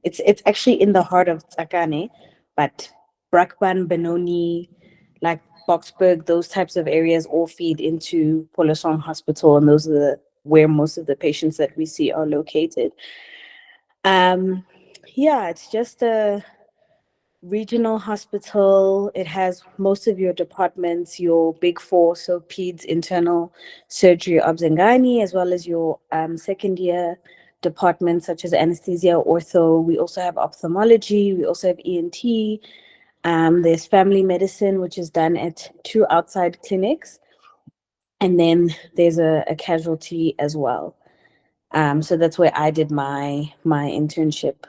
It's actually in the heart of Tsakane, but Brakpan, Benoni, like Boxburg, those types of areas all feed into Pholosong Hospital, and those are where most of the patients that we see are located. Um, yeah, it's just a regional hospital. It has most of your departments, your big four, so peds, internal surgery, obs and gynae, as well as your second year departments such as anesthesia, ortho. We also have ophthalmology. We also have ENT. There's family medicine, which is done at 2 outside clinics. And then there's a casualty as well. So that's where I did my internship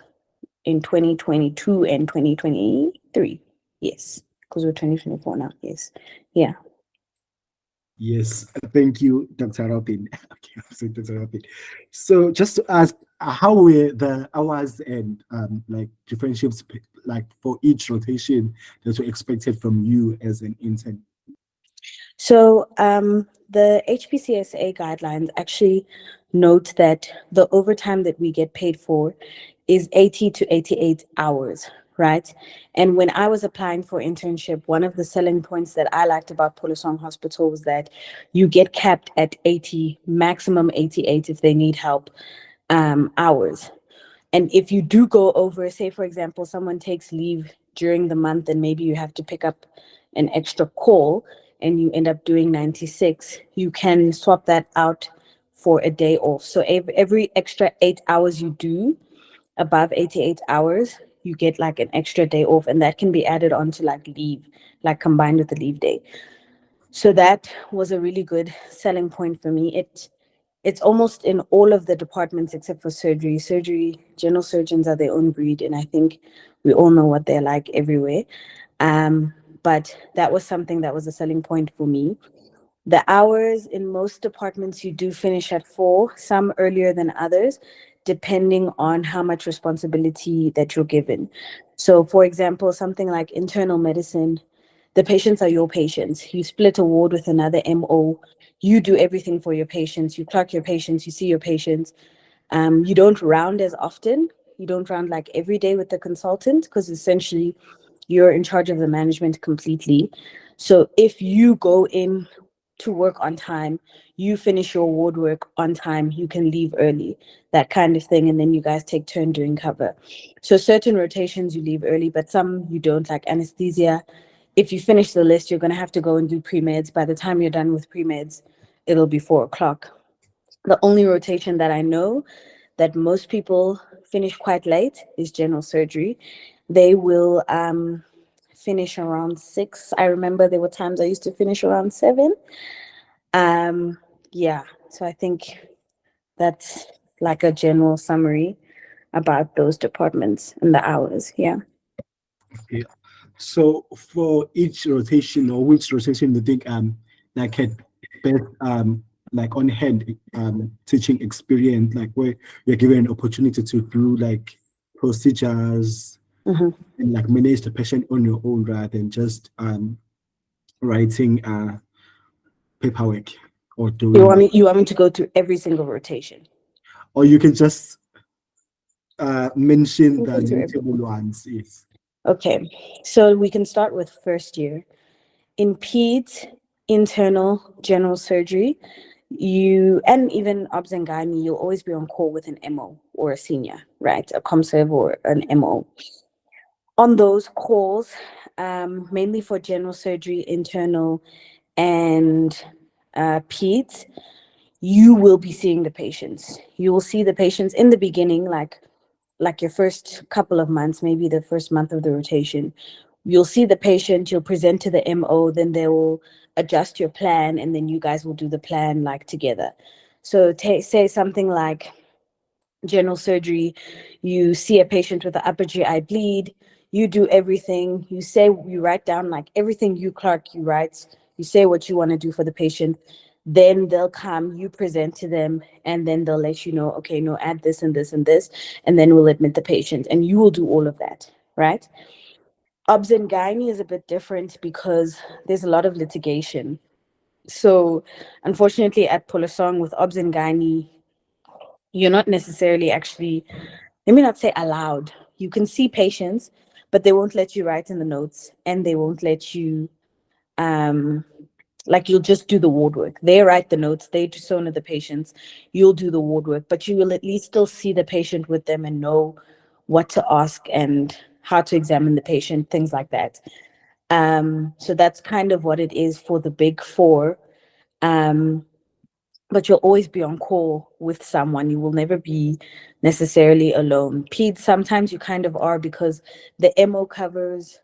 in 2022 and 2023. Yes, because we're 2024 now. Yes. Yeah. Yes, thank you, Dr. Robin. Okay, so Dr. Robin. So just to ask, how were the hours and like differentials like for each rotation that were expected from you as an intern? So the HPCSA guidelines actually note that the overtime that we get paid for is 80 to 88 hours, right? And when I was applying for internship, one of the selling points that I liked about Pholosong Hospital was that you get capped at 80, maximum 88 if they need help, hours. And if you do go over, say, for example, someone takes leave during the month and maybe you have to pick up an extra call and you end up doing 96, you can swap that out for a day off. So every extra 8 hours you do, above 88 hours, you get like an extra day off, and that can be added on to like leave, like combined with the leave day. So that was a really good selling point for me. It's almost in all of the departments except for surgery. Surgery, general surgeons are their own breed, and I think we all know what they're like everywhere. But that was something that was a selling point for me. The hours in most departments, you do finish at 4, some earlier than others, depending on how much responsibility that you're given. So, for example, something like internal medicine, the patients are your patients. You split a ward with another MO. You do everything for your patients. You clock your patients. You see your patients. You don't round as often. You don't round like every day with the consultant because essentially you're in charge of the management completely. So if you go in to work on time, you finish your ward work on time, you can leave early, that kind of thing. And then you guys take turn doing cover. So certain rotations you leave early, but some you don't, like anesthesia. If you finish the list, you're going to have to go and do pre-meds. By the time you're done with pre-meds, it'll be 4 o'clock. The only rotation that I know that most people finish quite late is general surgery. They will finish around 6. I remember there were times I used to finish around 7. Yeah, so I think that's like a general summary about those departments and the hours. Yeah. Okay. So for each rotation, or which rotation you think like had best like on hand teaching experience, like where you're given an opportunity to do like procedures Mm-hmm. and like manage the patient on your own rather than just writing paperwork or You doing want like, me? You want me to go through every single rotation? or you can just mention the Go through every. notable ones. Yes. Okay, so we can start with first year. In peds, internal general surgery, you and even obs and gynae, you'll always be on call with an MO or a senior, right? A comserve or an MO. On those calls, mainly for general surgery, internal, and peds, you will be seeing the patients. You will see the patients in the beginning, like your first couple of months, maybe the first month of the rotation. You'll see the patient, you'll present to the MO, then they will adjust your plan, and then you guys will do the plan like together. So say something like general surgery, you see a patient with an upper GI bleed, you do everything, you write down like everything you clerk, you write, you say what you want to do for the patient, then they'll come, you present to them, and then they'll let you know, okay, no, add this and this and this, and then we'll admit the patient, and you will do all of that, right? Obs and gynae is a bit different because there's a lot of litigation. So unfortunately at Pholosong with obs and gynae, you're not necessarily actually, let me not say allowed, you can see patients, but they won't let you write in the notes, and they won't let you um like, you'll just do the ward work. They write the notes, they persona the patients, you'll do the ward work, but you will at least still see the patient with them and know what to ask and how to examine the patient, things like that. So that's kind of what it is for the big four. Um, but you'll always be on call with someone. You will never be necessarily alone. Peds, sometimes you kind of are, because the MO covers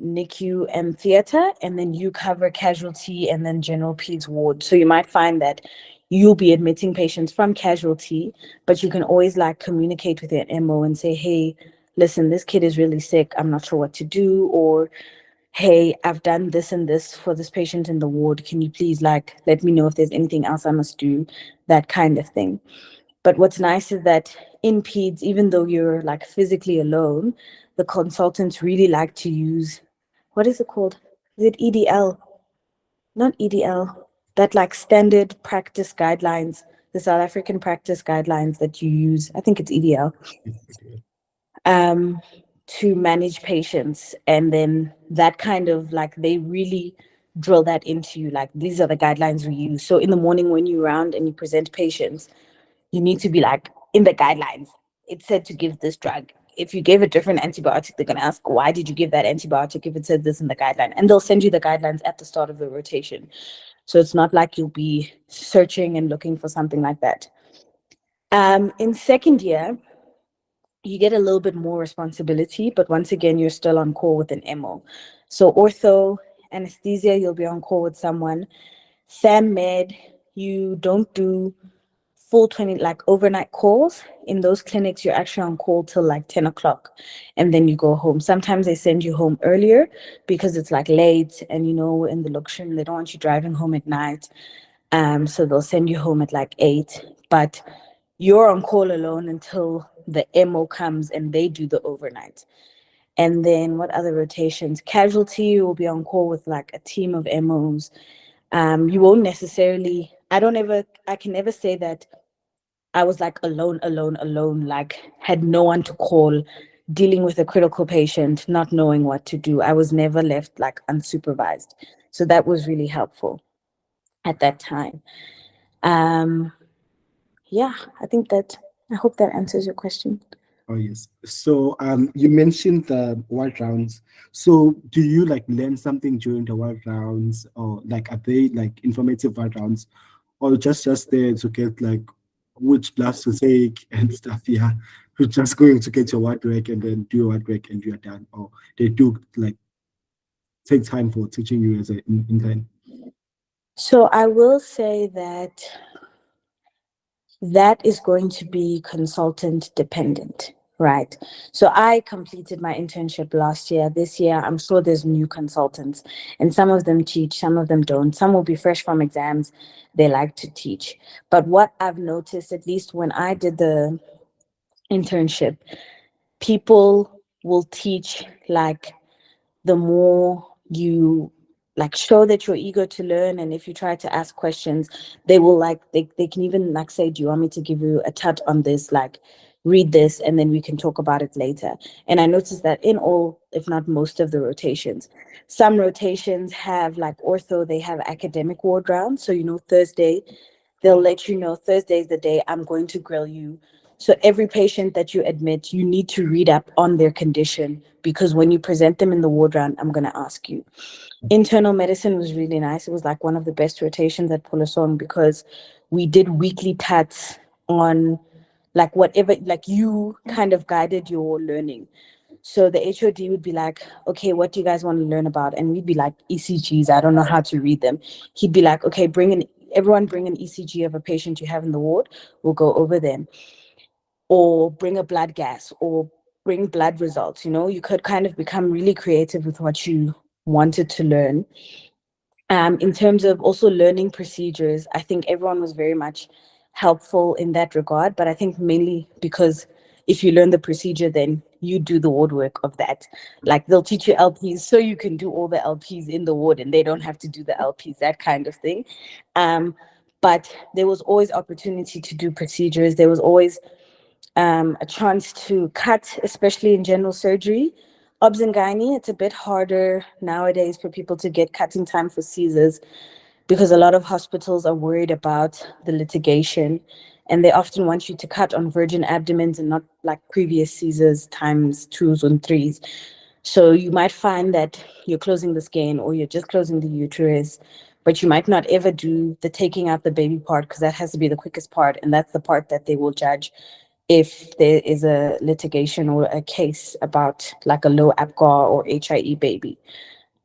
NICU and theater, and then you cover casualty and then general peds ward. So you might find that you'll be admitting patients from casualty, but you can always like communicate with your MO and say, hey, listen, this kid is really sick. I'm not sure what to do. Or, hey, I've done this and this for this patient in the ward. Can you please like let me know if there's anything else I must do? That kind of thing. But what's nice is that in peds, even though you're like physically alone, the consultants really like to use, what is it called? Is it EDL? Not EDL. That like standard practice guidelines, the South African practice guidelines that you use. I think it's EDL. Um, to manage patients. And then that kind of like, they really drill that into you. Like, these are the guidelines we use. So in the morning when you round and you present patients, you need to be like, in the guidelines, it said to give this drug. If you gave a different antibiotic, they're going to ask, why did you give that antibiotic if it said this in the guideline? And they'll send you the guidelines at the start of the rotation. So it's not like you'll be searching and looking for something like that. In second year, you get a little bit more responsibility, but once again, you're still on call with an MO. So ortho, anesthesia, you'll be on call with someone. Sam med, you don't do full 20 like overnight calls. In those clinics, you're actually on call till like 10 o'clock, and then you go home. Sometimes they send you home earlier because it's like late, and you know, in the Luxion, they don't want you driving home at night. So they'll send you home at like 8, but you're on call alone until the MO comes and they do the overnight. And then what other rotations? Casualty will be on call with like a team of MOs. You won't necessarily, I can never say that I was like alone, like had no one to call, dealing with a critical patient, not knowing what to do. I was never left like unsupervised. So that was really helpful at that time. Um, yeah, I hope that answers your question. Oh yes. So you mentioned the wild rounds. So do you like learn something during the wild rounds, or like are they like informative wild rounds, or just there to get like which blast to take and stuff? Yeah, you're just going to get your ward work and then do your ward work and you're done. Or they do like take time for teaching you as an intern. So I will say that that is going to be consultant dependent, right? So I completed my internship last year. This year, I'm sure there's new consultants, and some of them teach, some of them don't. Some will be fresh from exams. They like to teach. But what I've noticed, at least when I did the internship, people will teach like, the more you like show that you're eager to learn, and if you try to ask questions, they will like, they can even like say, do you want me to give you a tut on this, like read this and then we can talk about it later. And I noticed that in all, if not most of the rotations, some rotations have like ortho, they have academic ward rounds. So you know, Thursday they'll let you know, Thursday is the day I'm going to grill you. So every patient that you admit, you need to read up on their condition, because when you present them in the ward round, I'm going to ask you. Internal medicine was really nice. It was like one of the best rotations at Pholosong, because we did weekly tats on like whatever, like you kind of guided your learning. So the HOD would be like, okay, what do you guys want to learn about? And we'd be like, ECGs, I don't know how to read them. He'd be like, okay, everyone bring an ECG of a patient you have in the ward. We'll go over them. Or bring a blood gas, or bring blood results. You know, you could kind of become really creative with what you wanted to learn. In terms of also learning procedures, I think everyone was very much helpful in that regard. But I think mainly because if you learn the procedure, then you do the ward work of that. Like, they'll teach you LPs so you can do all the LPs in the ward and they don't have to do the LPs, that kind of thing. But there was always opportunity to do procedures. There was always a chance to cut, especially in general surgery. Obs and gynae, it's a bit harder nowadays for people to get cutting time for Caesars because a lot of hospitals are worried about the litigation and they often want you to cut on virgin abdomens and not like previous Caesars times twos and threes. So you might find that you're closing the skin or you're just closing the uterus, but you might not ever do the taking out the baby part because that has to be the quickest part. And that's the part that they will judge if there is a litigation or a case about like a low APGAR or HIE baby.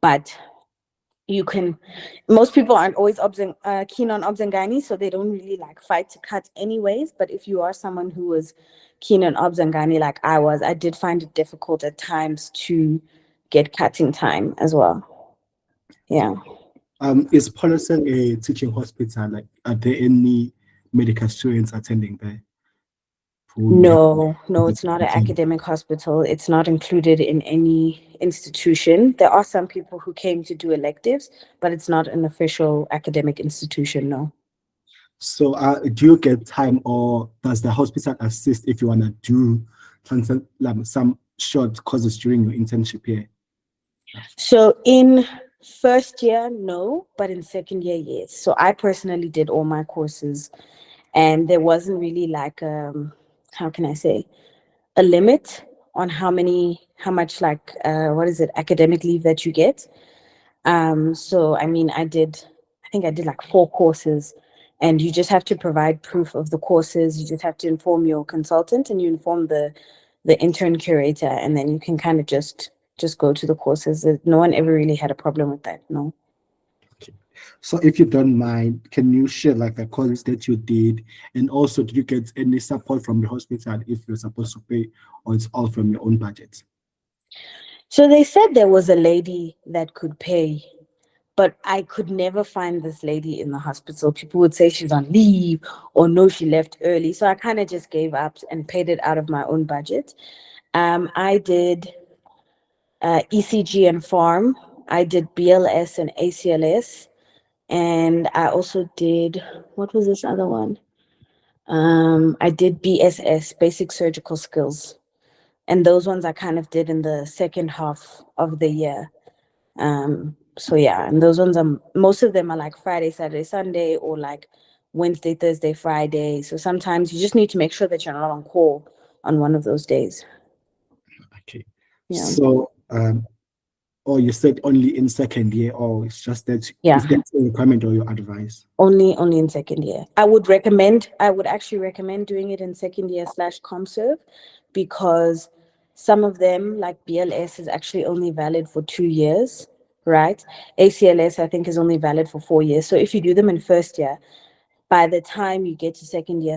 But you can, most people aren't always keen on obs and gynae, so they don't really like fight to cut anyways. But if you are someone who was keen on obs and gynae like I was, I did find it difficult at times to get cutting time as well. Yeah. Is Pholosong a teaching hospital? Like, are there any medical students attending there who may have No, it's not an teaching? academic hospital. It's not included in any institution. There are some people who came to do electives, but it's not an official academic institution, no. So, do you get time, or does the hospital assist if you want to do like, some short courses during your internship here? So in first year, no, but in second year, yes. So I personally did all my courses, and there wasn't really like how can I say, a limit on how much like what is it, academic leave that you get. So I mean, I think I did like 4 courses, and you just have to provide proof of the courses. You just have to inform your consultant, and you inform the intern curator, and then you can kind of just go to the courses. No one ever really had a problem with that. No. Okay. So, if you don't mind, can you share like the courses that you did, and also did you get any support from the hospital if you're supposed to pay, or it's all from your own budget? So they said there was a lady that could pay, but I could never find this lady in the hospital. People would say she's on leave or no, she left early. So I kind of just gave up and paid it out of my own budget. I did ECG and farm. I did BLS and ACLS. And I also did, what was this other one? I did BSS, basic surgical skills. And those ones I kind of did in the second half of the year. So yeah, and those ones are, most of them are like Friday, Saturday, Sunday, or like Wednesday, Thursday, Friday. So sometimes you just need to make sure that you're not on call on one of those days. Okay. Yeah. So, or you said only in second year, or it's just that Yeah. is that a requirement or your advice? Only in second year. I would actually recommend doing it in second year / ComServe, because some of them, like BLS, is actually only valid for 2 years, right? ACLS, I think, is only valid for 4 years. So if you do them in first year, by the time you get to second year,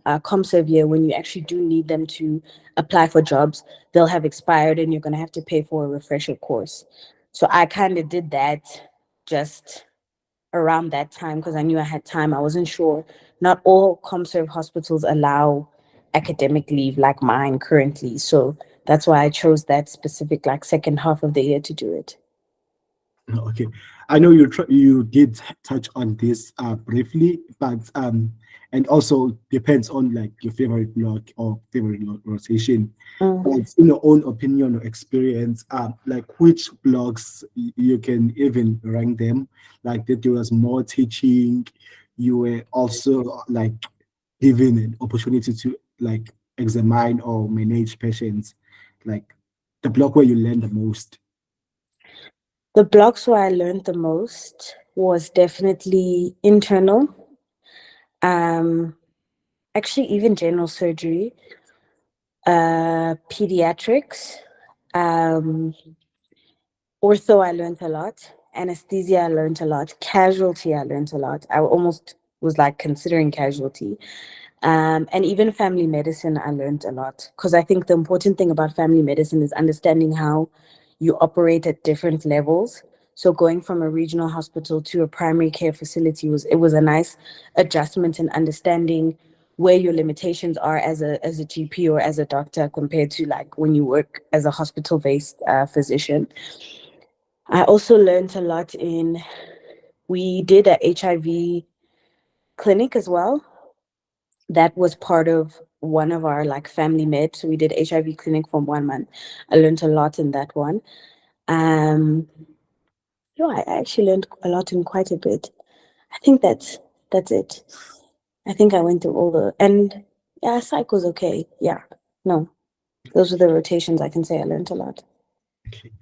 ComServe year, when you actually do need them to apply for jobs, they'll have expired and you're going to have to pay for a refresher course. So I kind of did that just around that time because I knew I had time. I wasn't sure. Not all ComServe hospitals allow academic leave like mine currently. So that's why I chose that specific like second half of the year to do it. Okay, I know you did touch on this briefly, but and also depends on like your favorite block or favorite rotation. Mm. But in your own opinion or experience, like which blocks you can even rank them, like that there was more teaching, you were also like given an opportunity to like examine or manage patients, like the block where you learn the most. The blocks where I learned the most was definitely internal. Um, Actually, even general surgery, pediatrics, um, ortho, I learned a lot. Anesthesia, I learned a lot. Casualty, I learned a lot. I almost was like considering casualty. And even family medicine, I learned a lot. Because I think the important thing about family medicine is understanding how you operate at different levels. So going from a regional hospital to a primary care facility was a nice adjustment in understanding where your limitations are as a GP or as a doctor compared to like when you work as a hospital based physician. I also learned a lot in, we did a HIV clinic as well. That was part of one of our like family med. So we did HIV clinic for 1 month. I learned a lot in that one. Um, yeah, I actually learned a lot in quite a bit. I think that's it. I think I went through all the and yeah, psych was okay. Yeah, no, those were the rotations. I can say I learned a lot. Okay.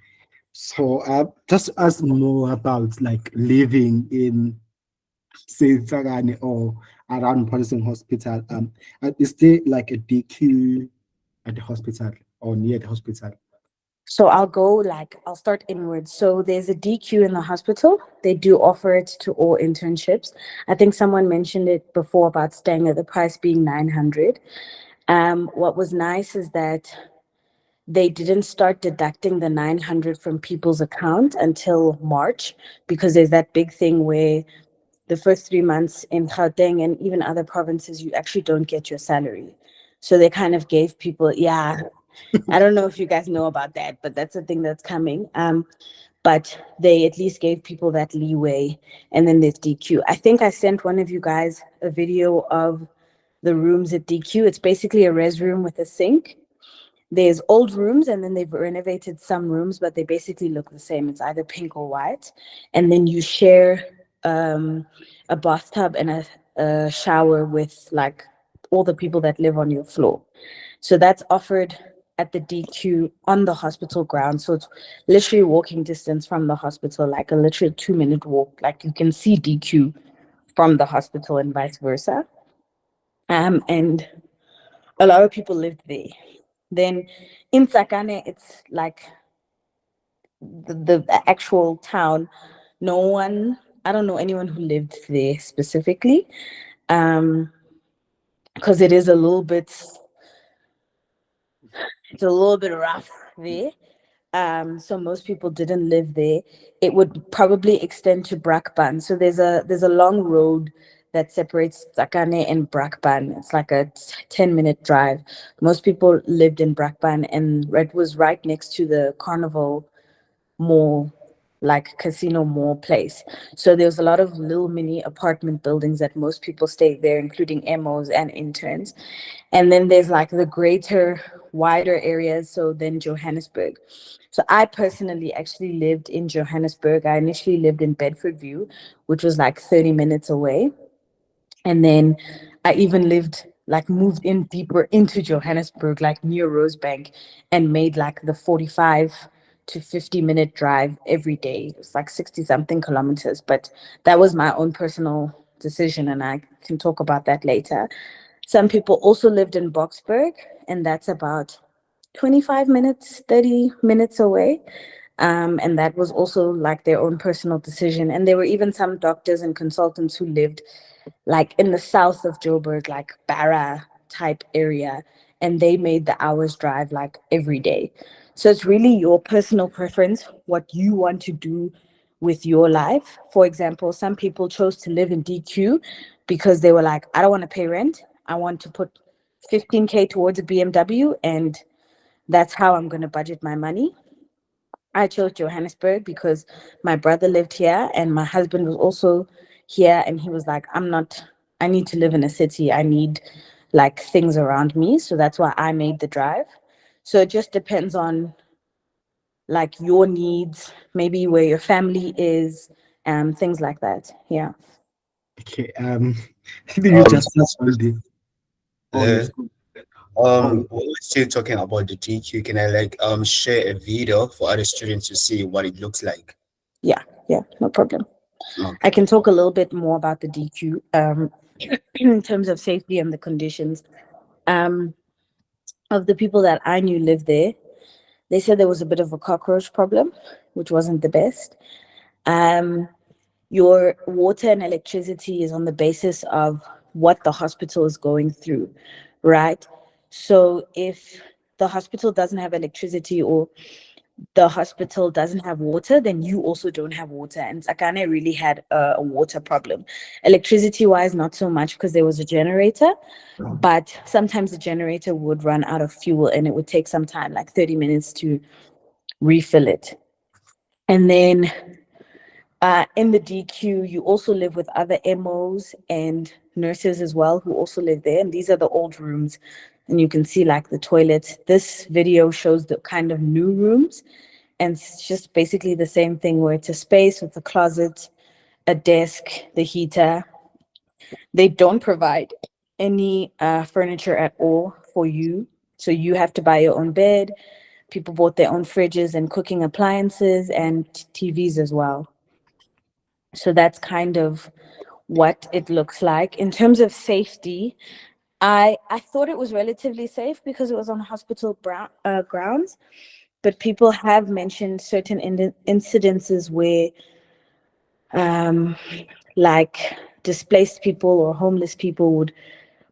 So, just ask more about like living in, say, Tsakane or around Pholosong Hospital. Is there like a DQ at the hospital or near the hospital? So I'll start inwards. So there's a DQ in the hospital. They do offer it to all internships. I think someone mentioned it before about staying at the price being 900. What was nice is that they didn't start deducting the 900 from people's account until March, because there's that big thing where the first 3 months in Gauteng and even other provinces, you actually don't get your salary. So they kind of gave people, yeah, I don't know if you guys know about that, but that's a thing that's coming. But they at least gave people that leeway. And then there's DQ. I think I sent one of you guys a video of the rooms at DQ. It's basically a res room with a sink. There's old rooms, and then they've renovated some rooms, but they basically look the same. It's either pink or white. And then you share a bathtub and a shower with like all the people that live on your floor. So that's offered at the DQ on the hospital ground. So it's literally walking distance from the hospital, like a literal 2 minute walk. Like you can see DQ from the hospital and vice versa. And a lot of people lived there. Then in Tsakane, it's like the actual town. No one, I don't know anyone who lived there specifically, um, because it's a little bit rough there. So most people didn't live there. It would probably extend to Brakpan. So there's a long road that separates Tsakane and Brakpan. It's like a 10-minute drive. Most people lived in Brakpan, and it was right next to the carnival mall, like casino mall place. So there was a lot of little mini apartment buildings that most people stayed there, including MOs and interns. And then there's like the greater, wider areas. So then Johannesburg. So I personally actually lived in Johannesburg. I initially lived in Bedfordview, which was like 30 minutes away. And then I even moved in deeper into Johannesburg, like near Rosebank, and made like the 45 to 50-minute drive every day. It's like 60 something kilometers. But that was my own personal decision, and I can talk about that later. Some people also lived in Boksburg, and that's about 25 minutes, 30 minutes away. And that was also like their own personal decision. And there were even some doctors and consultants who lived like in the south of Joburg, like Barra type area, and they made the hours drive like every day. So it's really your personal preference, what you want to do with your life. For example, some people chose to live in DQ because they were like, I don't want to pay rent. I want to put 15K towards a BMW, and that's how I'm going to budget my money. I chose Johannesburg because my brother lived here and my husband was also here. And he was like, I need to live in a city. I need like things around me. So that's why I made the drive. So it just depends on like your needs, maybe where your family is, things like that. Yeah. Okay. You just touched on the. Oh Uh, yes. Oh, when we're still talking about the DQ, can I like share a video for other students to see what it looks like? Yeah. Yeah. No problem. I Okay. can talk a little bit more about the DQ in terms of safety and the conditions. Um, of the people that I knew lived there, they said there was a bit of a cockroach problem, which wasn't the best. Um, your water and electricity is on the basis of what the hospital is going through, right? So if the hospital doesn't have electricity or the hospital doesn't have water, then you also don't have water. And Tsakane really had a water problem. Electricity wise, not so much because there was a generator, but sometimes the generator would run out of fuel and it would take some time, like 30 minutes to refill it. And then in the DQ, you also live with other MOs and nurses as well who also live there. And these are the old rooms. And you can see like the toilet. This video shows the kind of new rooms. And it's just basically the same thing where it's a space with a closet, a desk, the heater. They don't provide any furniture at all for you. So you have to buy your own bed. People bought their own fridges and cooking appliances and TVs as well. So that's kind of what it looks like. In terms of safety, I thought it was relatively safe because it was on hospital grounds, but people have mentioned certain incidences where um, like displaced people or homeless people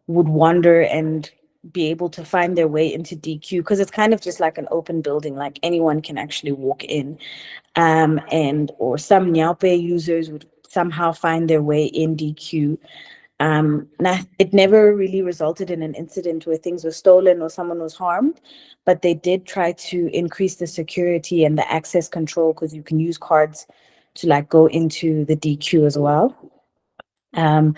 would wander and be able to find their way into DQ because it's kind of just like an open building, like anyone can actually walk in. And or some Nyaupe users would somehow find their way in DQ. It never really resulted in an incident where things were stolen or someone was harmed, but they did try to increase the security and the access control because you can use cards to like go into the DQ as well. Um,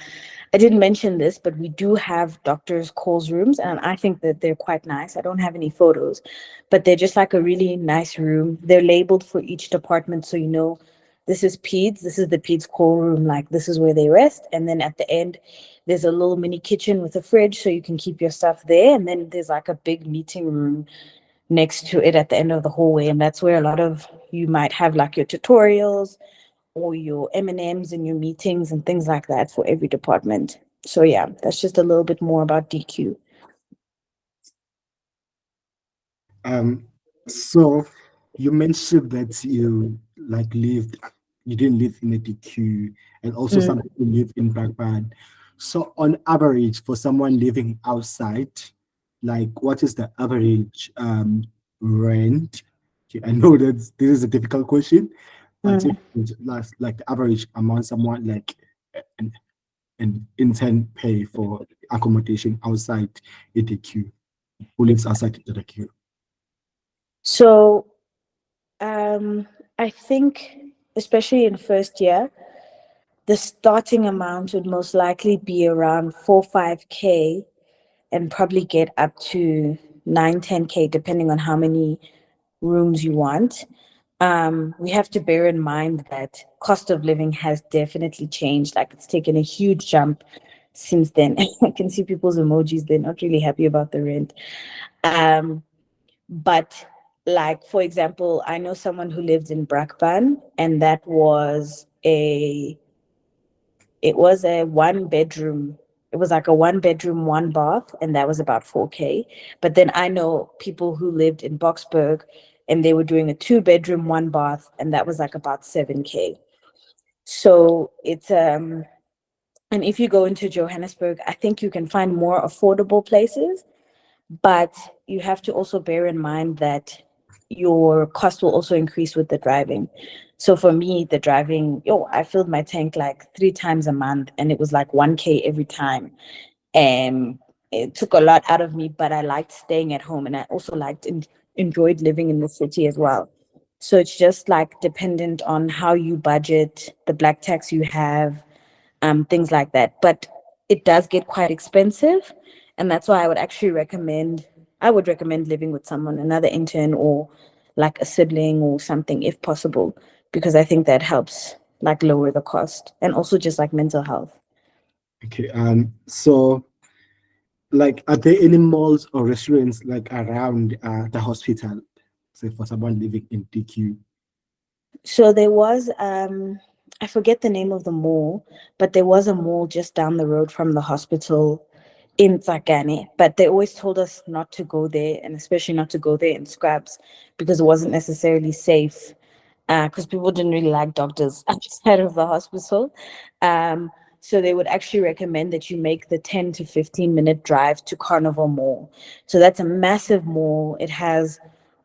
I didn't mention this, but we do have doctors' calls rooms, and I think that they're quite nice. I don't have any photos, but they're just like a really nice room. They're labeled for each department, so you know this is peds, this is the peds call room, like this is where they rest. And then at the end, there's a little mini kitchen with a fridge, so you can keep your stuff there. And then there's like a big meeting room next to it at the end of the hallway, and that's where a lot of you might have like your tutorials or your M&Ms and your meetings and things like that for every department. So yeah, that's just a little bit more about DQ. So you mentioned that you didn't live in a DQ, and also some people live in Brakpan. So on average, for someone living outside, like what is the average rent? Okay, I know that this is a difficult question, but if it's like the average amount someone like an, an intern pay for accommodation outside ADQ, who lives outside ADQ. So I think, especially in first year, the starting amount would most likely be around 4-5K and probably get up to 9-10K depending on how many rooms you want. We have to bear in mind that cost of living has definitely changed. Like it's taken a huge jump since then. I can see people's emojis, they're not really happy about the rent. But like, for example, I know someone who lived in Brakpan, and it was a 1 bedroom. It was like a 1 bedroom, 1 bath, and that was about 4K. But then I know people who lived in Boxburg and they were doing a 2 bedroom, 1 bath, and that was like about 7K. So it's and if you go into Johannesburg, I think you can find more affordable places, but you have to also bear in mind that your cost will also increase with the driving. So for me, the driving, I filled my tank like 3 times a month and it was like 1K every time. And it took a lot out of me, but I liked staying at home and I also enjoyed living in the city as well. So it's just like dependent on how you budget, the black tax you have, things like that. But it does get quite expensive, and that's why I would recommend living with someone, another intern or like a sibling or something, if possible, because I think that helps like lower the cost and also just like mental health. Okay, so like, are there any malls or restaurants like around the hospital? Say for someone living in DQ. So there was I forget the name of the mall, but there was a mall just down the road from the hospital in Tsakane, but they always told us not to go there, and especially not to go there in scrubs because it wasn't necessarily safe. Because people didn't really like doctors outside of the hospital. Um, so they would actually recommend that you make the 10 to 15-minute drive to Carnival Mall. So that's a massive mall. It has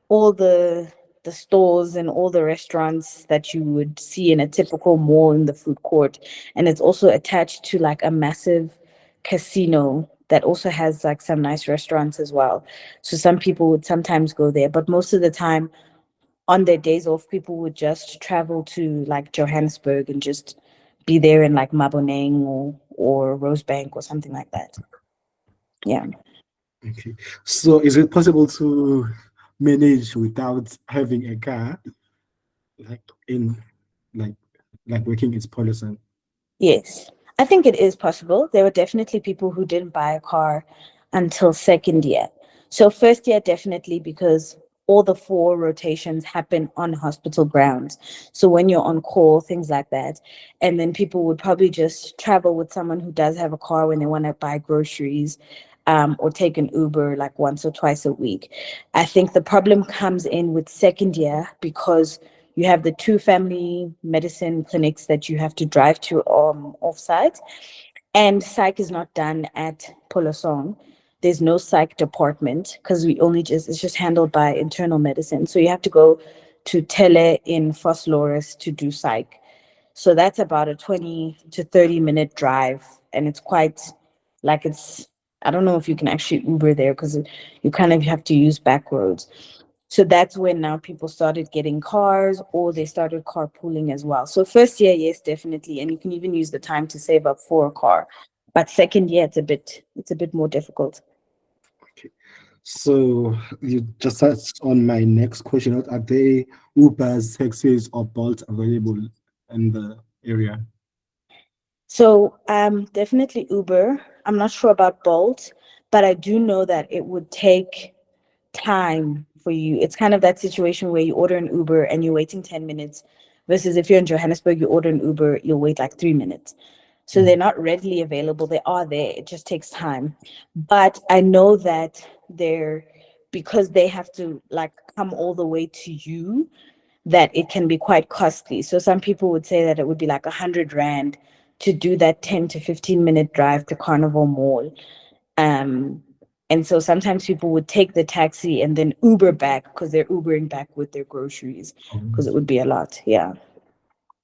all the stores and all the restaurants that you would see in a typical mall in the food court. And it's also attached to like a massive casino that also has like some nice restaurants as well. So some people would sometimes go there, but most of the time on their days off, people would just travel to like Johannesburg and just be there in like Maboneng or Rosebank or something like that. Yeah. Okay. So is it possible to manage without having a car, like in like working its Pholosong? Yes, I think it is possible. There were definitely people who didn't buy a car until second year. So first year, definitely, because all the four rotations happen on hospital grounds. So when you're on call, things like that. And then people would probably just travel with someone who does have a car when they want to buy groceries, or take an Uber like once or twice a week. I think the problem comes in with second year because you have the two family medicine clinics that you have to drive to offsite, and psych is not done at Pholosong. There's no psych department because it's just handled by internal medicine. So you have to go to Tele in Vosloorus to do psych. So that's about a 20 to 30-minute drive. And it's quite like I don't know if you can actually Uber there because you kind of have to use back roads. So that's when now people started getting cars or they started carpooling as well. So first year, yes, definitely. And you can even use the time to save up for a car. But second year, it's a bit more difficult. Okay. So you just touched on my next question. Are there Ubers, taxis, or Bolt available in the area? So definitely Uber. I'm not sure about Bolt, but I do know that it would take time for you. It's kind of that situation where you order an Uber and you're waiting 10 minutes versus if you're in Johannesburg, you order an Uber, you'll wait like 3 minutes. So they're not readily available. They are there. It just takes time. But I know that because they have to like come all the way to you, that it can be quite costly. So some people would say that it would be like 100 Rand to do that 10 to 15-minute drive to Carnival Mall. Um, and so sometimes people would take the taxi and then Uber back because they're Ubering back with their groceries because it would be a lot. Yeah.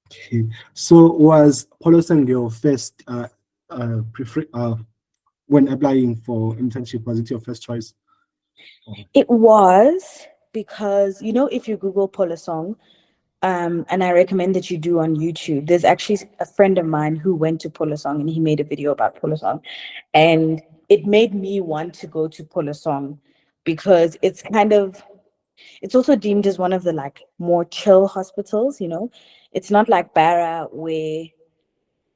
Okay. So was Pholosong your first when applying for internship, was it your first choice? It was because, if you Google Pholosong, and I recommend that you do on YouTube, there's actually a friend of mine who went to Pholosong and he made a video about Pholosong. And it made me want to go to Pholosong because it's also deemed as one of the like more chill hospitals. It's not like Barra where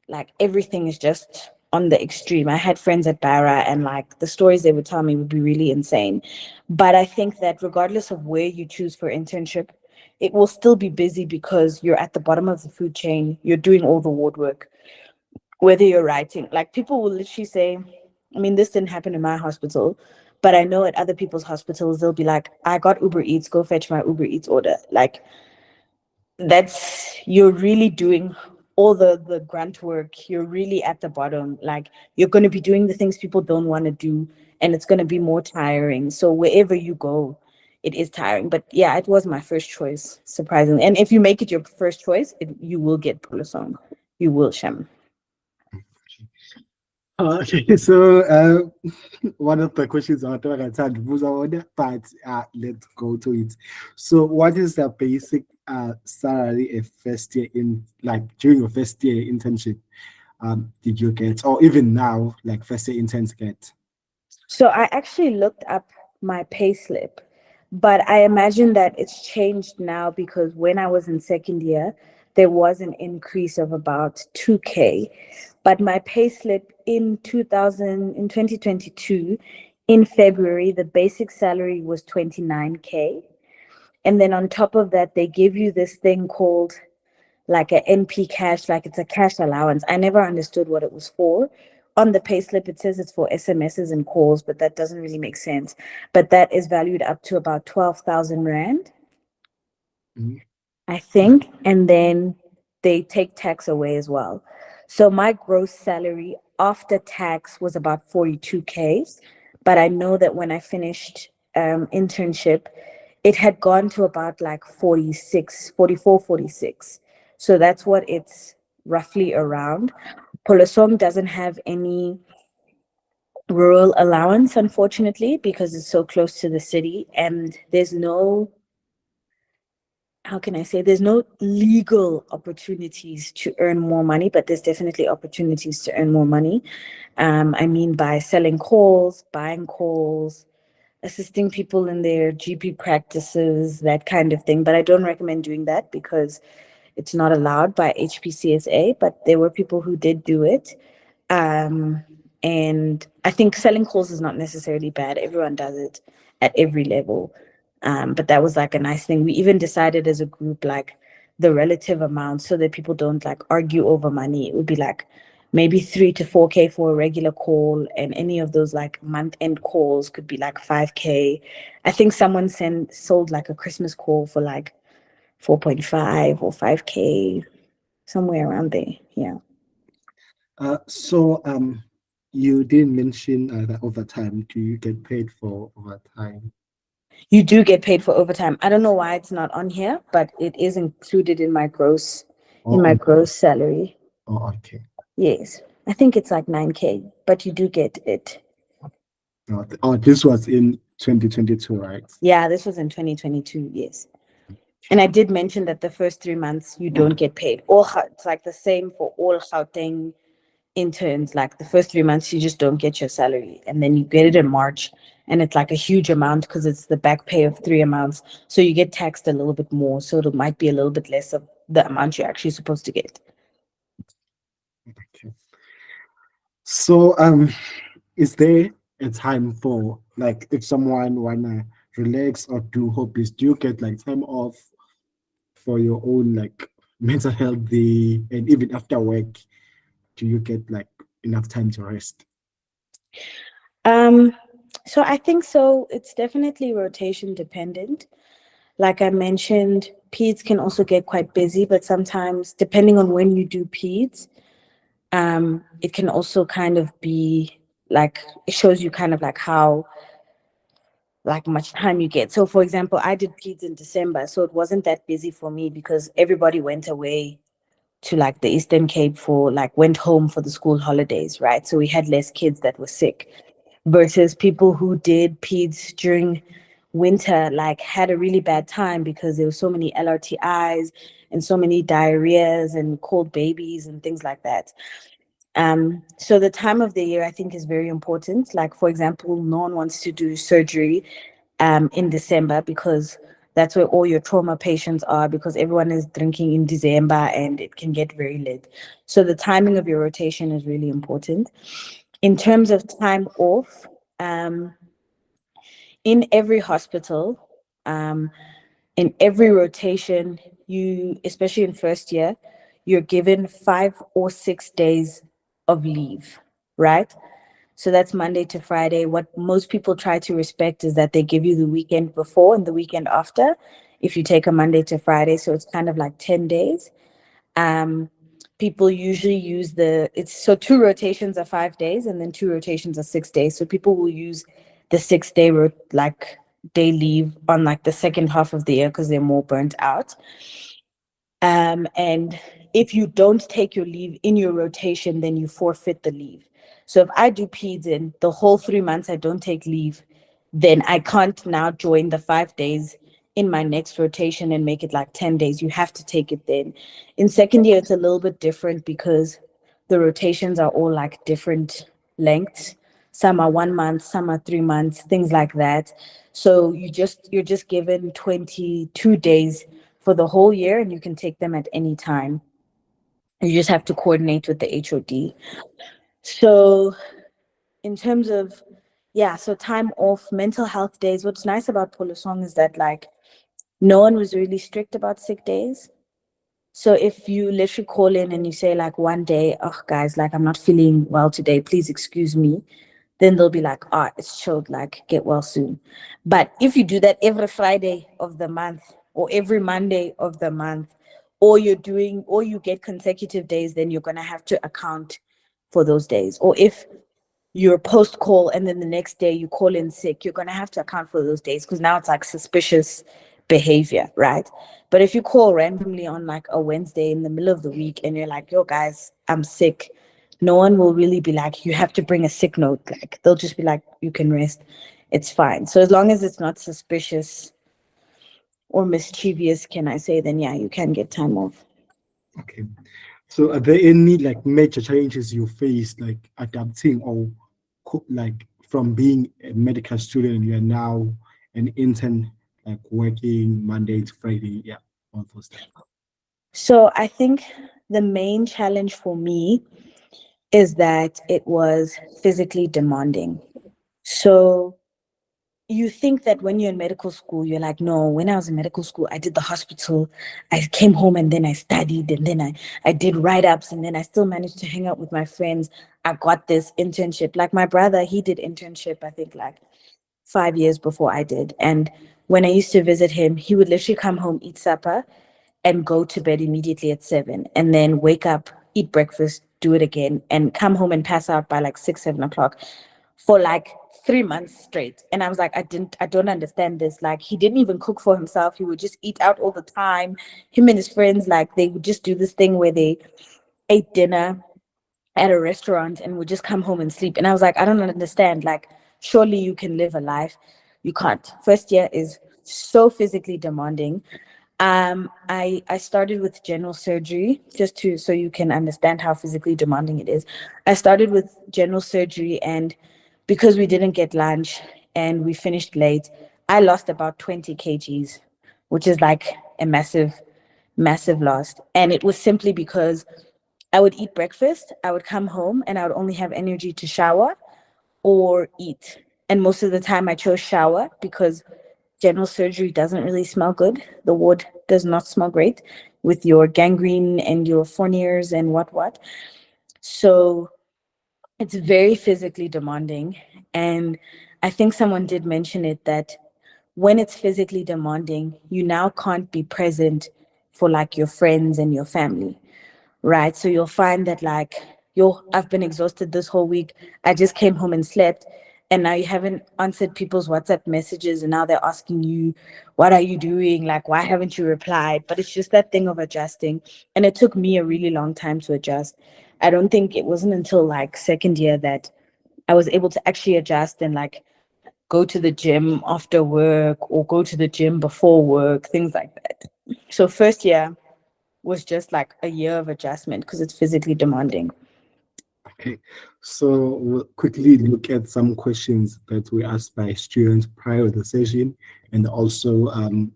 like everything is just on the extreme. I had friends at Barra and like the stories they would tell me would be really insane. But I think that regardless of where you choose for internship, it will still be busy because you're at the bottom of the food chain, you're doing all the ward work, whether you're writing. Like people will literally say, I mean, this didn't happen in my hospital, but I know at other people's hospitals, they'll be like, I got Uber Eats, go fetch my Uber Eats order. Like you're really doing all the grunt work. You're really at the bottom. Like you're going to be doing the things people don't want to do, and it's going to be more tiring. So wherever you go, it is tiring. But yeah, it was my first choice, surprisingly. And if you make it your first choice, you will get Pholosong. You will, Shem. Okay, so one of the questions I thought I had was on, but let's go to it. So, what is the basic salary a first year in, like during your first year internship, did you get, or even now, like first year interns get? So I actually looked up my pay slip, but I imagine that it's changed now because when I was in second year, there was an increase of about 2K. But my pay slip in 2022, in February, the basic salary was 29K. And then on top of that, they give you this thing called like a NP cash, like it's a cash allowance. I never understood what it was for. On the payslip, it says it's for SMSs and calls, but that doesn't really make sense. But that is valued up to about 12,000 Rand, Mhm. I think. And then they take tax away as well. So my gross salary after tax was about 42K. But I know that when I finished internship, it had gone to about like 46, 44, 46. So that's what it's roughly around. Pholosong doesn't have any rural allowance, unfortunately, because it's so close to the city, and there's no, how can I say, there's no legal opportunities to earn more money, but there's definitely opportunities to earn more money. I mean, by selling calls, buying calls, assisting people in their GP practices, that kind of thing. But I don't recommend doing that because it's not allowed by HPCSA, but there were people who did do it. And I think selling calls is not necessarily bad. Everyone does it at every level. But that was like a nice thing. We even decided as a group, like the relative amount so that people don't like argue over money. It would be like maybe 3 to 4K for a regular call, and any of those like month end calls could be like 5K. I think someone sold like a Christmas call for like 4.5 or 5K, somewhere around there. Yeah. So you didn't mention that overtime. Do you get paid for overtime? You do get paid for overtime. I don't know why it's not on here, but it is included in my gross salary. Oh, okay. Yes. I think it's like 9K, but you do get it. Oh, this was in 2022, right? Yeah, this was in 2022, yes. And I did mention that the first 3 months you don't get paid. It's like the same for all Gauteng interns. Like the first 3 months you just don't get your salary, and then you get it in March, and it's like a huge amount because it's the back pay of 3 amounts. So you get taxed a little bit more. So it might be a little bit less of the amount you're actually supposed to get. Okay. So is there a time for like if someone wanna relax or do hobbies, do you get like time off for your own like mental health day, and even after work, do you get like enough time to rest? So I think so. It's definitely rotation dependent. Like I mentioned, peds can also get quite busy, but sometimes depending on when you do peds, it can also kind of be like, it shows you kind of like how like much time you get. So for example, I did peds in December, so it wasn't that busy for me because everybody went away to like the Eastern Cape for like went home for the school holidays, right? So we had less kids that were sick versus people who did peds during winter, like had a really bad time because there were so many LRTIs and so many diarrheas and cold babies and things like that. So the time of the year I think is very important. Like for example, no one wants to do surgery in December because that's where all your trauma patients are, because everyone is drinking in December and it can get very lit. So the timing of your rotation is really important. In terms of time off, in every hospital, in every rotation, you, especially in first year, you're given 5 or 6 days of leave, right? So that's Monday to Friday. What most people try to respect is that they give you the weekend before and the weekend after if you take a Monday to Friday. So it's kind of like 10 days. People usually use so 2 rotations are 5 days and then 2 rotations are 6 days. So people will use the 6 day day leave on like the second half of the year because they're more burnt out. And if you don't take your leave in your rotation, then you forfeit the leave. So if I do peds in the whole 3 months, I don't take leave, then I can't now join the 5 days in my next rotation and make it like 10 days. You have to take it then. In second year, it's a little bit different because the rotations are all like different lengths. Some are 1 month, some are 3 months, things like that. So you're just given 22 days for the whole year, and you can take them at any time. You just have to coordinate with the HOD. So in terms of, yeah, so time off, mental health days, what's nice about Pholosong is that like no one was really strict about sick days. So if you literally call in and you say like one day, oh guys, like I'm not feeling well today, please excuse me, then they'll be like, it's chilled, like get well soon. But if you do that every Friday of the month or every Monday of the month, or you get consecutive days, then you're gonna have to account for those days. Or if you're post call and then the next day you call in sick, you're gonna have to account for those days because now it's like suspicious behavior, right? But if you call randomly on like a Wednesday in the middle of the week and you're like, yo guys, I'm sick, no one will really be like, you have to bring a sick note. Like they'll just be like, you can rest, it's fine. So as long as it's not suspicious or mischievous, can I say, then yeah, you can get time off. Okay. So are there any like major challenges you face like adapting or like from being a medical student, you are now an intern, like working Monday to Friday? Yeah, all those stuff. So I think the main challenge for me is that it was physically demanding. So you think that when you're in medical school, you're like, no, when I was in medical school, I did the hospital, I came home and then I studied and then I did write-ups and then I still managed to hang out with my friends. I got this internship. Like my brother, he did internship, I think like 5 years before I did. And when I used to visit him, he would literally come home, eat supper, and go to bed immediately at 7, and then wake up, eat breakfast, do it again, and come home and pass out by like 6, 7 o'clock for like 3 months straight. And I was like, I don't understand this. Like, he didn't even cook for himself. He would just eat out all the time. Him and his friends, like, they would just do this thing where they ate dinner at a restaurant and would just come home and sleep. And I was like, I don't understand. Like, surely you can live a life. You can't. First year is so physically demanding. I started with general surgery just to so you can understand how physically demanding it is. I started with general surgery, and because we didn't get lunch and we finished late, I lost about 20 kgs, which is like a massive loss. And it was simply because I would eat breakfast, I would come home, and I would only have energy to shower or eat. And most of the time I chose shower because general surgery doesn't really smell good. The ward does not smell great with your gangrene and your fourniers and what. So it's very physically demanding. And I think someone did mention it that when it's physically demanding, you now can't be present for like your friends and your family, right? So you'll find that like, yo, I've been exhausted this whole week. I just came home and slept. And now you haven't answered people's WhatsApp messages. And now they're asking you, what are you doing? Like, why haven't you replied? But it's just that thing of adjusting. And it took me a really long time to adjust. I don't think it wasn't until like second year that I was able to actually adjust and like go to the gym after work or go to the gym before work, things like that. So first year was just like a year of adjustment because it's physically demanding. Okay, so we'll quickly look at some questions that were asked by students prior to the session and also on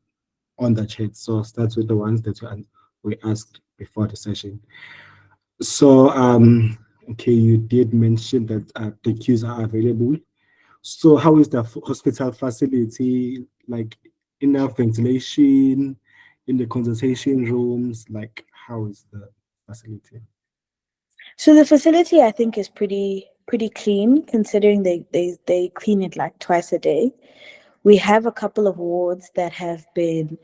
the chat. So start with the ones that we asked before the session. So, okay, you did mention that the queues are available. So how is the hospital facility, like enough ventilation in the consultation rooms? Like, how is the facility? So the facility I think is pretty clean considering they clean it like twice a day. We have a couple of wards that have been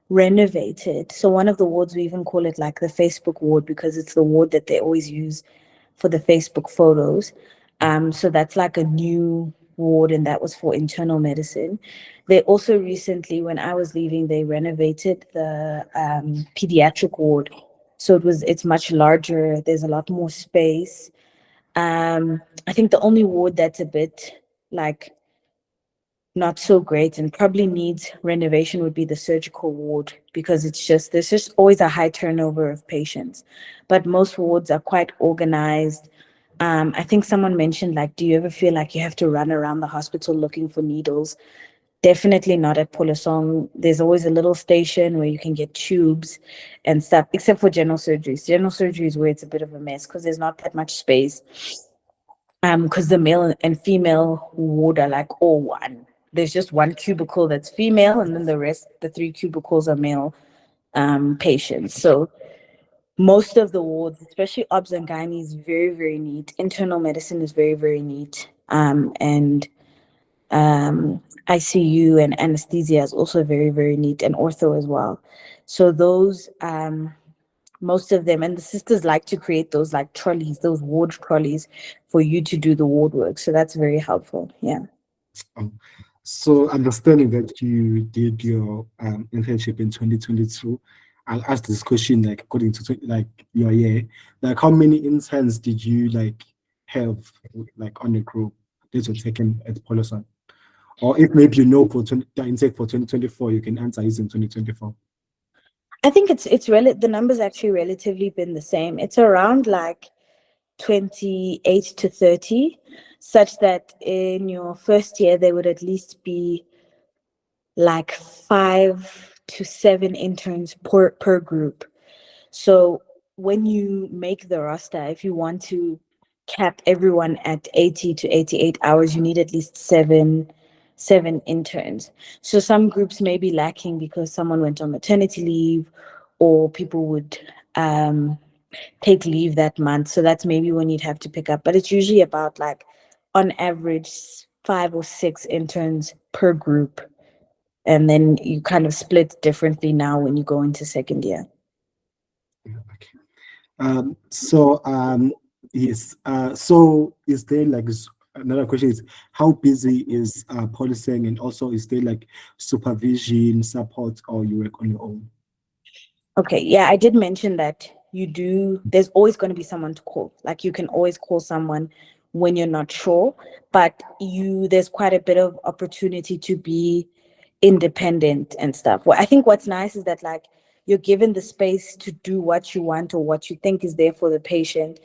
renovated. So one of the wards, we even call it like the Facebook ward because it's the ward that they always use for the Facebook photos. So that's like a new ward, and that was for internal medicine. They also recently, when I was leaving, they renovated the pediatric ward. So it's much larger. There's a lot more space. I think the only ward that's a bit like not so great and probably needs renovation would be the surgical ward because there's just always a high turnover of patients, but most wards are quite organized. I think someone mentioned, like, do you ever feel like you have to run around the hospital looking for needles? Definitely not at Pholosong. There's always a little station where you can get tubes and stuff, except for general surgeries. General surgery is where it's a bit of a mess because there's not that much space. Because the male and female ward are like all one. There's just one cubicle that's female, and then the rest, the 3 cubicles, are male patients. So most of the wards, especially obs and gynae, is very, very neat. Internal medicine is very, very neat. And ICU and anesthesia is also very, very neat, and ortho as well. So those, most of them, and the sisters like to create those like trolleys, those ward trolleys for you to do the ward work. So that's very helpful. Yeah. Um, so understanding that you did your internship in 2022, I'll ask this question like according to like your year, like how many interns did you like have like on the group that were taken at Polosan? Or if maybe you know for the intake for 2024, you can answer using 2024. I think the numbers actually relatively been the same. It's around like 28 to 30, such that in your first year there would at least be like 5 to 7 interns per group. So when you make the roster, if you want to cap everyone at 80 to 88 hours, you need at least seven interns. So some groups may be lacking because someone went on maternity leave, or people would take leave that month. So that's maybe when you'd have to pick up. But it's usually about like on average 5 or 6 interns per group. And then you kind of split differently now when you go into second year. Yeah, okay. Yes. So is there like another question is how busy is policing, and also is there like supervision, support, or you work on your own? Okay, yeah, I did mention that there's always going to be someone to call. Like you can always call someone when you're not sure, but there's quite a bit of opportunity to be independent and stuff. Well, I think what's nice is that like you're given the space to do what you want or what you think is there for the patient.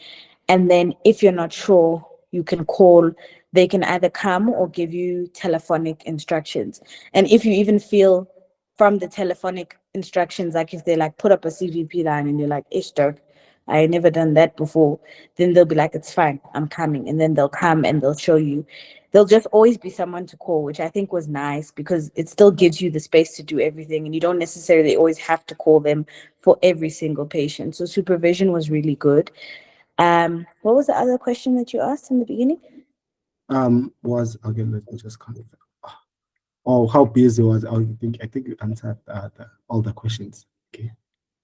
And then if you're not sure, you can call. They can either come or give you telephonic instructions. And if you even feel from the telephonic instructions, like if they like put up a CVP line and you're like, ish, Dirk, I never done that before, then they'll be like, it's fine, I'm coming. And then they'll come and they'll show you. There'll just always be someone to call, which I think was nice because it still gives you the space to do everything. And you don't necessarily always have to call them for every single patient. So supervision was really good. What was the other question that you asked in the beginning? Was again, let me just confirm. Oh, how busy was I think you answered all the questions. Okay.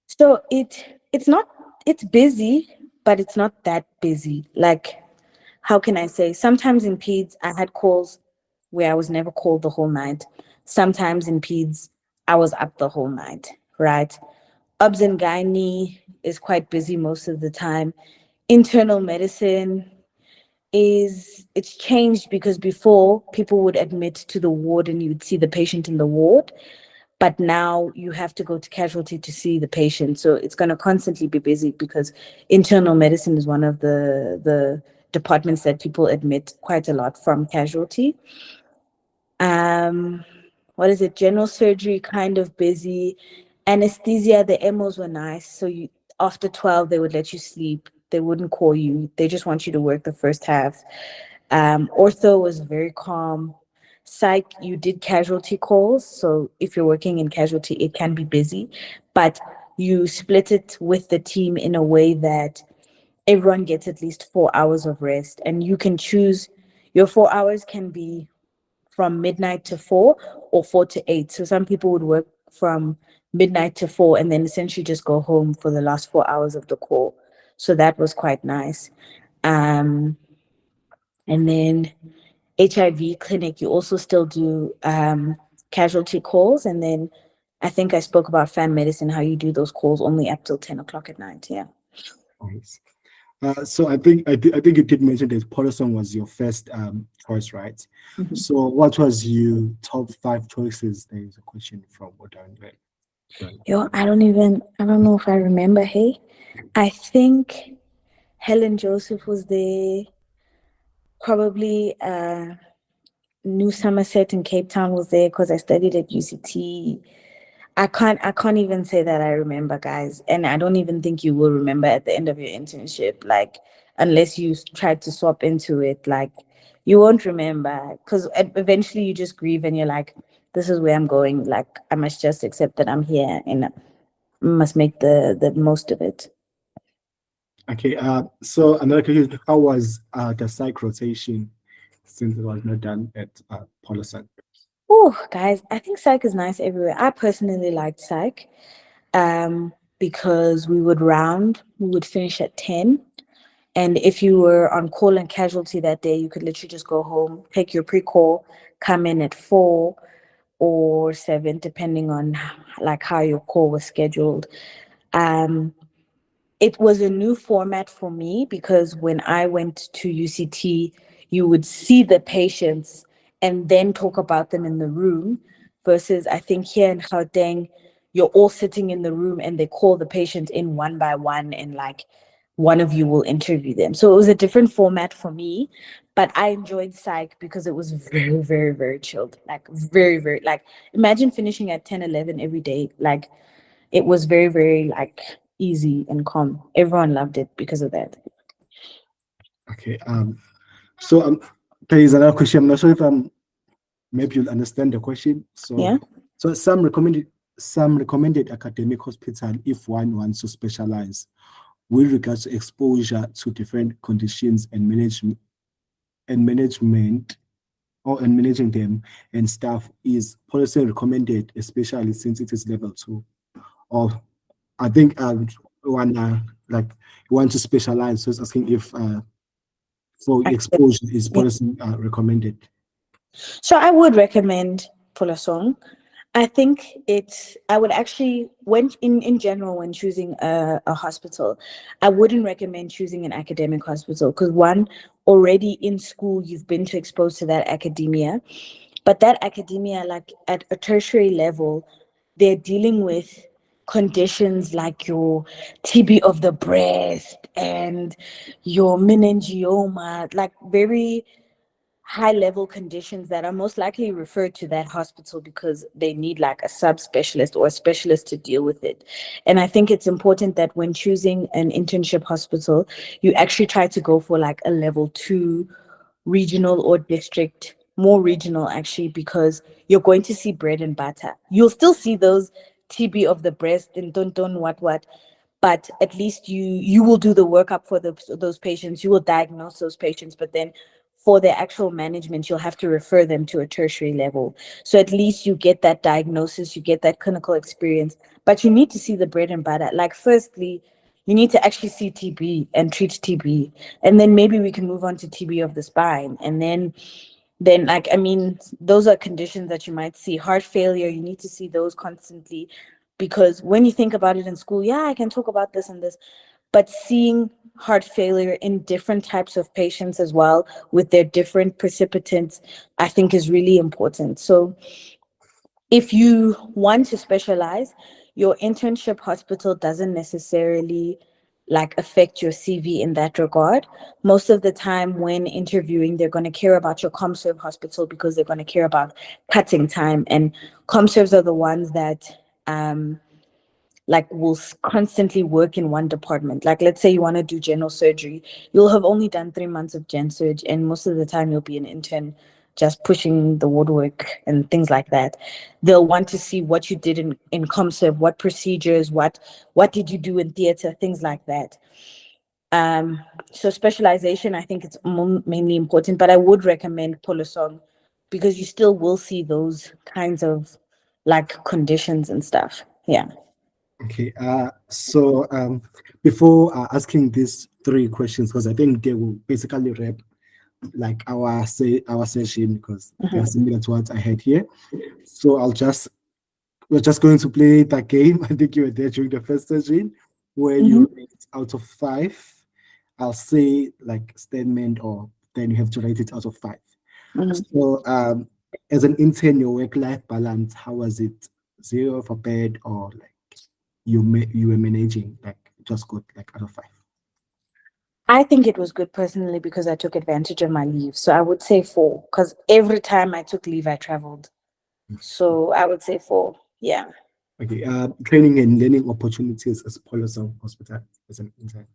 So it's busy, but it's not that busy. Like, how can I say? Sometimes in peds, I had calls where I was never called the whole night. Sometimes in peds, I was up the whole night, right? Obs and gynae is quite busy most of the time. Internal medicine it's changed because before people would admit to the ward and you'd see the patient in the ward, but now you have to go to casualty to see the patient. So it's going to constantly be busy because internal medicine is one of the departments that people admit quite a lot from casualty. What is it? General surgery, kind of busy. Anesthesia, the MOs were nice. So after 12, they would let you sleep. They wouldn't call you. They just want you to work the first half. Ortho was very calm. Psych, you did casualty calls. So if you're working in casualty, it can be busy, but you split it with the team in a way that everyone gets at least 4 hours of rest. And you can choose, your 4 hours can be from midnight to 4 or 4 to 8. So some people would work from midnight to 4 and then essentially just go home for the last 4 hours of the call. So that was quite nice. And then HIV clinic, you also still do casualty calls. And then I think I spoke about fan medicine, how you do those calls only up till 10 o'clock at night. Yeah. Nice. So I think you did mention that Pholosong was your first choice, right? Mhm. So what was your top 5 choices? There is a question from Odan. Yo, I don't know if I remember. Hey, I think Helen Joseph was there. Probably New Somerset in Cape Town was there because I studied at UCT. I can't even say that I remember, guys. And I don't even think you will remember at the end of your internship, like unless you tried to swap into it, like you won't remember because eventually you just grieve and you're like, this is where I'm going. Like I must just accept that I'm here and I must make the most of it. Okay. So another question: how was the psych rotation since it was not done at Pholosong? Oh, guys, I think psych is nice everywhere. I personally liked psych because we would finish at 10. And if you were on call and casualty that day, you could literally just go home, take your pre-call, come in at 4 or 7, depending on like how your call was scheduled. Um, it was a new format for me because when I went to UCT, you would see the patients and then talk about them in the room, versus I think here in Gauteng, you're all sitting in the room and they call the patient in one by one, and like one of you will interview them. So it was a different format for me, but I enjoyed psych because it was very, very, very chilled. Like very, very, like imagine finishing at 10, 11 every day. Like it was very, very like easy and calm. Everyone loved it because of that. Okay. So there is another question. I'm not sure if maybe you'll understand the question. Yeah. So some recommended academic hospital if one wants to specialize with regards to exposure to different conditions and management and managing them and staff is policy recommended, especially since it is level 2. Or I think one like you want to specialize, so it's asking if for exposure is policy recommended. So I would recommend Pholosong. I think I would actually, when in general, when choosing a hospital, I wouldn't recommend choosing an academic hospital because one, already in school, you've been to exposed to that academia, but that academia, like at a tertiary level, they're dealing with conditions like your TB of the breast and your meningioma, like very high level conditions that are most likely referred to that hospital because they need like a subspecialist or a specialist to deal with it. And I think it's important that when choosing an internship hospital, you actually try to go for like a level 2 regional or district, more regional actually, because you're going to see bread and butter. You'll still see those TB of the breast and don't what, but at least you will do the workup for those patients. You will diagnose those patients, but then for their actual management, you'll have to refer them to a tertiary level. So at least you get that diagnosis, you get that clinical experience, but you need to see the bread and butter. Like, firstly, you need to actually see TB and treat TB. And then maybe we can move on to TB of the spine. And then like, I mean, those are conditions that you might see. Heart failure, you need to see those constantly, because when you think about it in school, yeah, I can talk about this and this, but seeing heart failure in different types of patients as well with their different precipitants, I think is really important. So if you want to specialize, your internship hospital doesn't necessarily like affect your CV in that regard. Most of the time when interviewing, they're going to care about your ComServe hospital because they're going to care about cutting time, and ComServes are the ones that like will constantly work in one department. Like, let's say you want to do general surgery, you'll have only done 3 months of gen surg, and most of the time you'll be an intern just pushing the woodwork and things like that. They'll want to see what you did in ComServe, what procedures, what did you do in theater, things like that. So specialization, I think it's mainly important, but I would recommend Pholosong because you still will see those kinds of like conditions and stuff. Yeah. Okay. So before asking these 3 questions, because I think they will basically wrap like our session, because they are similar to what I had here. So we're just going to play that game. I think you were there during the first session where you rate out of 5. I'll say like statement, or then you have to rate it out of 5. So as an intern, your work-life balance, how was it? 0 for bad, or like you were managing like just good, like out of 5? I think it was good personally because I took advantage of my leave. So I would say 4, because every time I took leave, I traveled. So I would say 4. Yeah. Okay. Training and learning opportunities as Pholosong Hospital as an intern.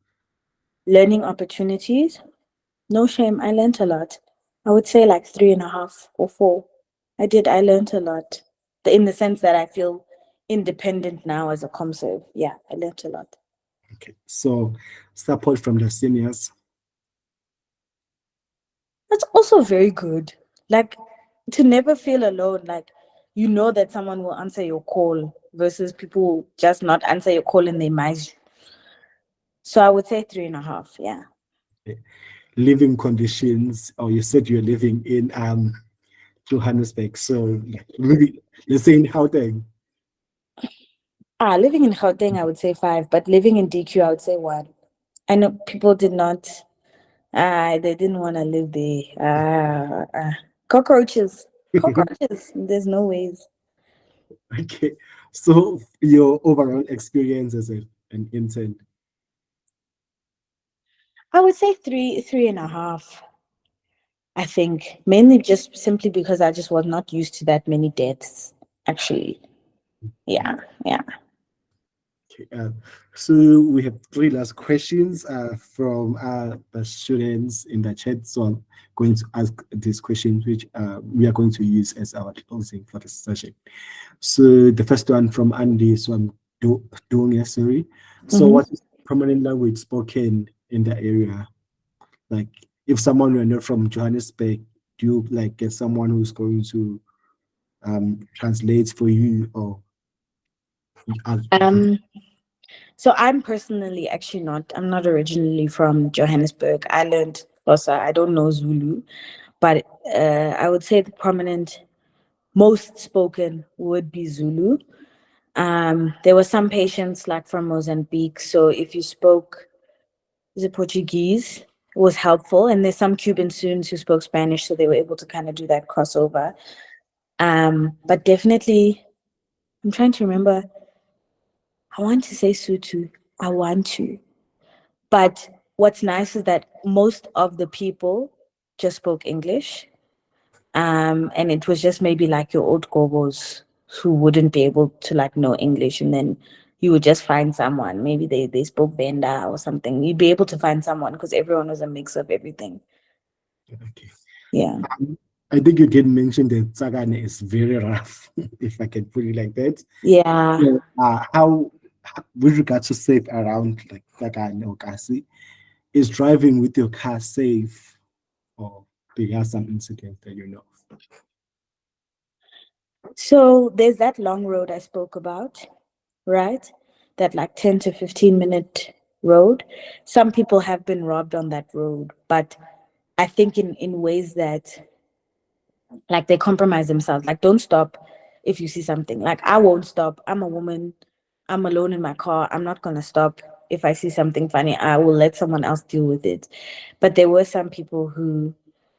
Learning opportunities, no shame. I learned a lot. I would say like 3.5 or 4. I learned a lot. In the sense that I feel independent now as a ComServe. Yeah, I learned a lot. Okay. So support from the seniors. That's also very good. Like, to never feel alone. Like, you know that someone will answer your call versus people just not answer your call and they might. So I would say 3.5. Yeah. Okay. Living conditions, or you said you're living in Johannesburg. So like, maybe let's say in Gauteng. Living in Gauteng, I would say 5, but living in DQ, I would say 1. I know people did not. They didn't want to live there. Cockroaches. Cockroaches. There's no ways. Okay. So your overall experience as an intern. I would say three and a half. I think mainly just simply because I just was not used to that many deaths. Actually, yeah, yeah. Okay, so we have three last questions from the students in the chat. So I'm going to ask these questions, which we are going to use as our closing for this session. So the first one from Andy, so I'm doing a sorry. So Mhm. what is prominent language spoken in the area? Like if someone were not from Johannesburg, do you like get someone who's going to translate for you or Um, so I'm personally actually not. I'm not originally from Johannesburg. I learned Xhosa. I don't know Zulu, but I would say the prominent, most spoken would be Zulu. There were some patients like from Mozambique. So if you spoke the Portuguese, it was helpful. And there's some Cuban students who spoke Spanish, so they were able to kind of do that crossover. But definitely, I'm trying to remember. I want to say Sutu. I want to. But what's nice is that most of the people just spoke English. And it was just maybe like your old gobos who wouldn't be able to like know English, and then you would just find someone. Maybe they spoke Benda or something. You'd be able to find someone because everyone was a mix of everything. okay. Yeah. I think you did mention that Tsakane is very rough, if I can put it like that. Yeah. So, with regards to safe around like Tsakane or Kasi, is driving with your car safe, or there are some incidents that you know of? So there's that long road I spoke about, right? That like 10 to 15-minute road. Some people have been robbed on that road, but I think in ways that like they compromise themselves. Like, don't stop if you see something. Like, I won't stop. I'm a woman. I'm alone in my car. I'm not gonna stop if I see something funny. I will let someone else deal with it. But there were some people who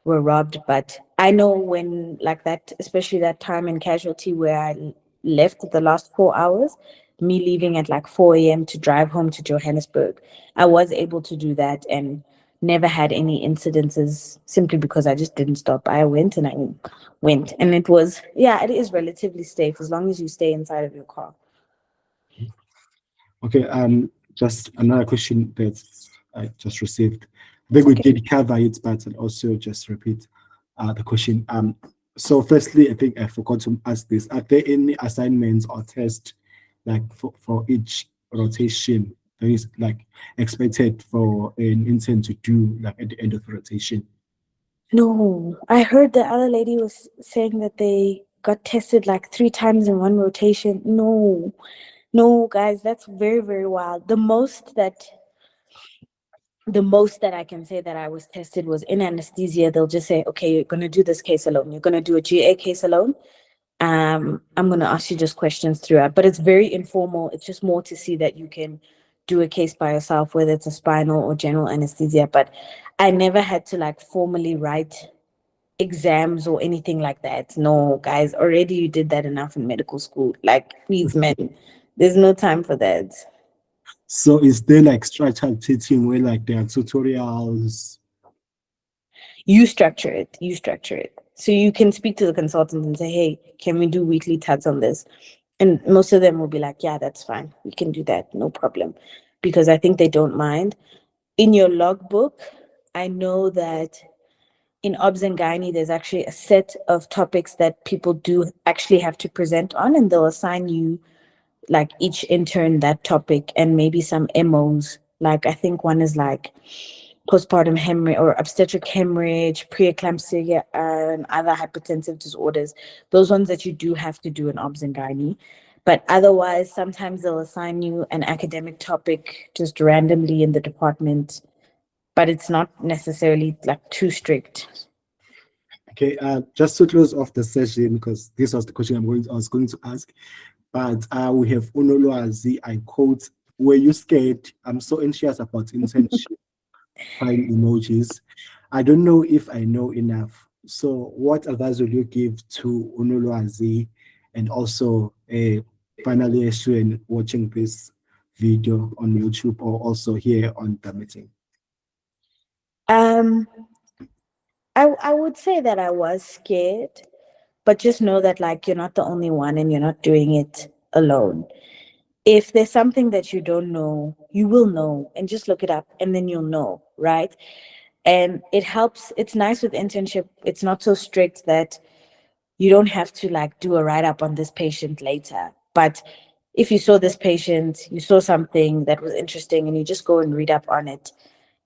were robbed. But I know when like that, especially that time in casualty where I left the last 4 hours, me leaving at like 4 a.m. to drive home to Johannesburg, I was able to do that and never had any incidences simply because I just didn't stop. I went and I went. And it was, yeah, it is relatively safe as long as you stay inside of your car. Okay, just another question that I just received. I think we Okay. did cover it, but I'll also just repeat the question. So firstly, I think I forgot to ask this. Are there any assignments or tests like for each rotation that is like expected for an intern to do like at the end of the rotation? No, I heard the other lady was saying that they got tested like 3 times in one rotation. No, no, guys, that's very, very wild. The most that I can say that I was tested was in anesthesia. They'll just say, okay, you're going to do this case alone. You're going to do a GA case alone. I'm going to ask you just questions throughout, but it's very informal. It's just more to see that you can do a case by yourself, whether it's a spinal or general anesthesia. But I never had to like formally write exams or anything like that. No, guys, already you did that enough in medical school. Like, please, man, there's no time for that. So is there like structured teaching where like there are tutorials? You structure it so you can speak to the consultant and say, hey, can we do weekly tats on this? And most of them will be like, yeah, that's fine, we can do that, no problem, because I think they don't mind. In your logbook, I know that in obs and gynae there's actually a set of topics that people do actually have to present on, and they'll assign you like each intern that topic and maybe some MOs. Like I think one is like postpartum hemorrhage or obstetric hemorrhage, preeclampsia, and other hypertensive disorders. Those ones that you do have to do in obs and gynae. But otherwise, sometimes they'll assign you an academic topic just randomly in the department, but it's not necessarily like too strict. Okay, just to close off the session, because this was the question I was going to ask, but we have Unolwazi, I quote, were you scared? I'm so anxious about internship, crying emojis. I don't know if I know enough. So what advice will you give to Unolwazi and also finally a student watching this video on YouTube or also here on the meeting? Um, I would say that I was scared, but just know that like you're not the only one and you're not doing it alone. If there's something that you don't know, you will know and just look it up and then you'll know, right? And it helps. It's nice with internship. It's not so strict that you don't have to like do a write up on this patient later. But if you saw this patient, you saw something that was interesting and you just go and read up on it,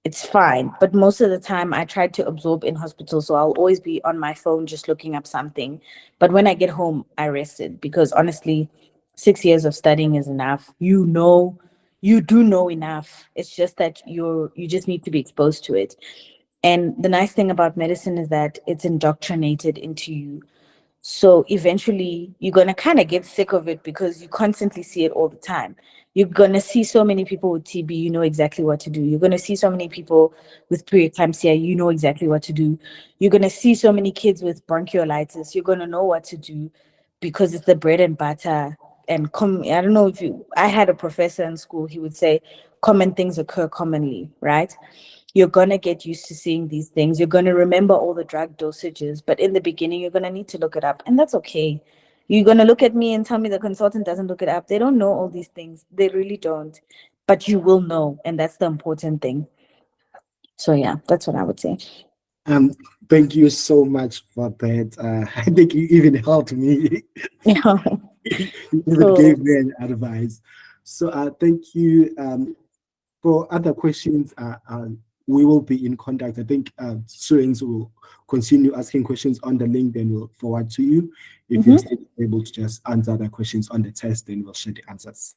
it's fine. But most of the time, I try to absorb in hospital. So I'll always be on my phone just looking up something. But when I get home, I rested because honestly, 6 years of studying is enough. You know, you do know enough. It's just that you just need to be exposed to it. And the nice thing about medicine is that it's indoctrinated into you. So eventually, you're going to kind of get sick of it because you constantly see it all the time. You're going to see so many people with TB, you know exactly what to do. You're going to see so many people with preeclampsia, you know exactly what to do. You're going to see so many kids with bronchiolitis, you're going to know what to do because it's the bread and butter. And I don't know if I had a professor in school, he would say, common things occur commonly, right? You're going to get used to seeing these things. You're going to remember all the drug dosages, but in the beginning, you're going to need to look it up. And that's okay. You're going to look at me and tell me the consultant doesn't look it up. They don't know all these things. They really don't. But you will know. And that's the important thing. So, yeah, that's what I would say. Um, Thank you so much for that. I think you even helped me. Yeah. You even So, gave me an advice. So thank you. For other questions, we will be in contact. I think students will continue asking questions on the link, then we'll forward to you. If you're still able to just answer the questions on the test, then we'll share the answers.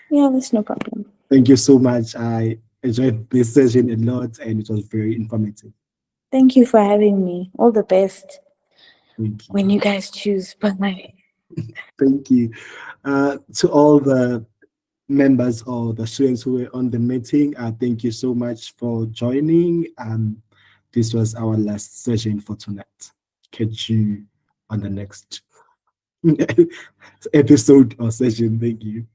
yeah, that's no problem. Thank you so much. I enjoyed this session a lot and it was very informative. Thank you for having me. All the best Thank you. when you guys choose. Bye. Thank you. To all the members or the students who were on the meeting, thank you so much for joining. This was our last session for tonight. Catch you on the next episode or session. Thank you.